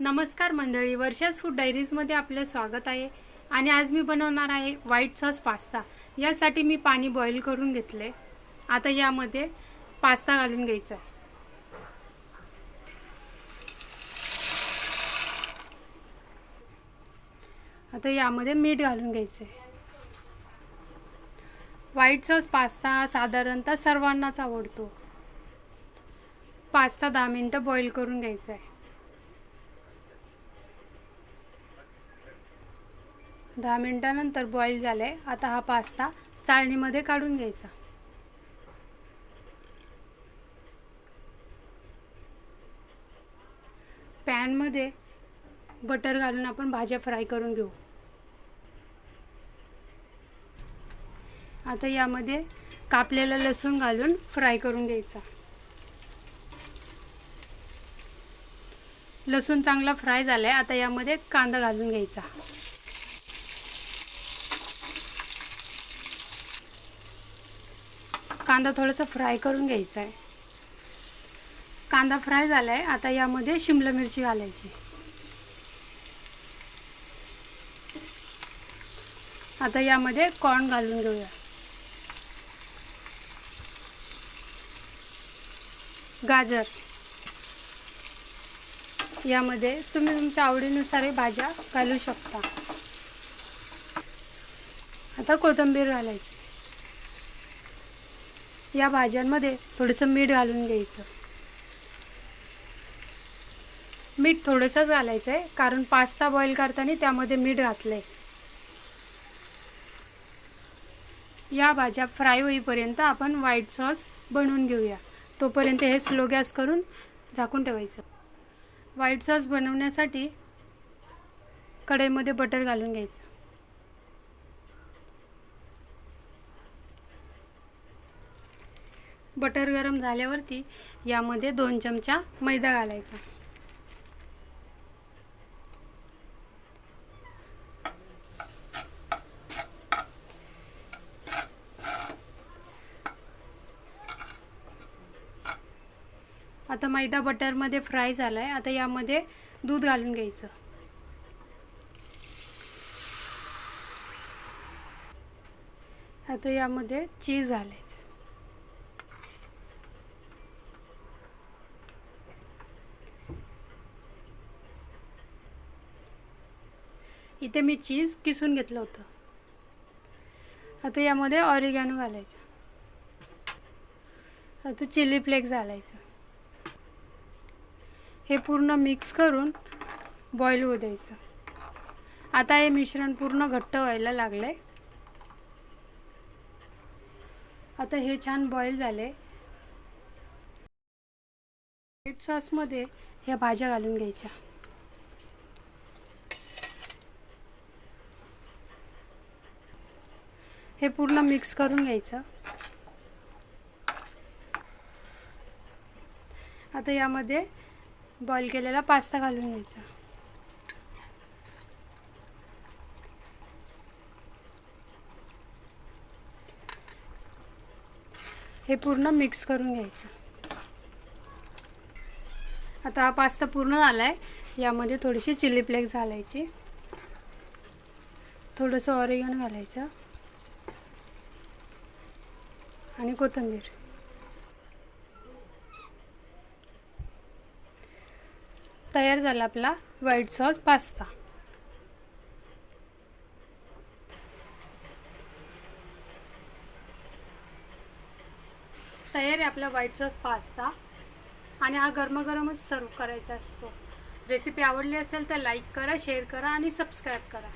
नमस्कार मंडळी, वर्षास फूड डायरीजमध्ये आपलं स्वागत आहे. आणि आज मी बनवणार आहे व्हाईट सॉस पास्ता. यासाठी मी पाणी बॉईल करून घेतले. आता यामध्ये पास्ता घालून घ्यायचा आहे. आता यामध्ये मीठ घालून घ्यायचं आहे. व्हाईट सॉस पास्ता साधारणतः सर्वांनाच आवडतो. पास्ता 10 मिनिटं बॉईल करून घ्यायचा आहे. 10 मिनिटानंतर बॉईल झाले. आता हा पास्ता चाळणीमध्ये काढून घ्यायचा. पॅनमध्ये बटर घालून आपण भाज्या फ्राय करून घेऊ. आता यामध्ये कापलेला लसूण घालून फ्राय करून घ्यायचा. लसूण चांगला फ्राय झालाय. आता यामध्ये कांदा घालून घ्यायचा. कांदा थोडासा फ्राय करून घ्यायचा आहे. कांदा फ्राय झालाय. आता यामध्ये शिमला मिरची घालायची. आता यामध्ये कॉर्न घालून घेऊया. गाजर, यामध्ये तुम्ही तुमच्या आवडीनुसार भाज्या घालू शकता. आता कोथिंबीर घालायची. या भाज्यांमध्ये थोडंसं मीठ घालून घ्यायचं. मीठ थोडंसंच घालायचं आहे, कारण पास्ता बॉईल करताना त्यामध्ये मीठ घातलं आहे. या भाज्या फ्राय होईपर्यंत आपण व्हाईट सॉस बनवून घेऊया. तोपर्यंत हे स्लो गॅस करून झाकून ठेवायचं. व्हाईट सॉस बनवण्यासाठी कढईमध्ये बटर घालून घ्यायचं. बटर गरम झाल्यावरती यामध्ये 2 चमचा मैदा घालायचा. आता मैदा बटरमध्ये फ्राय झालाय. आता यामध्ये दूध घालून घ्यायचं. आता यामध्ये चीज घालायचं. इथे मी चीज किसून घेतलं होतं. आता यामध्ये ऑरिगॅनो घालायचं. आता चिली फ्लेक्स घालायचं. हे पूर्ण मिक्स करून बॉईल होऊ द्यायचं. आता हे मिश्रण पूर्ण घट्ट व्हायला लागलंय. आता हे छान बॉईल झाले. व्हाईट सॉसमध्ये ह्या भाज्या घालून घ्यायच्या. हे पूर्ण मिक्स करून घ्यायचं. आता यामध्ये बॉईल केलेला पास्ता घालून घ्यायचा. हे पूर्ण मिक्स करून घ्यायचं. आता हा पास्ता पूर्ण झालाय. यामध्ये थोडीशी चिली फ्लेक्स घालायची. थोडंसं ऑरिगॅनो घालायचं आणि कोथिंबीर. तयार झाला आपला व्हाईट सॉस पास्ता. तयार आहे आपला व्हाईट सॉस पास्ता. आणि हा गरमागरमच सर्व करायचा असतो. रेसिपी आवडली असेल तर लाईक करा, शेअर करा आणि सबस्क्राईब करा.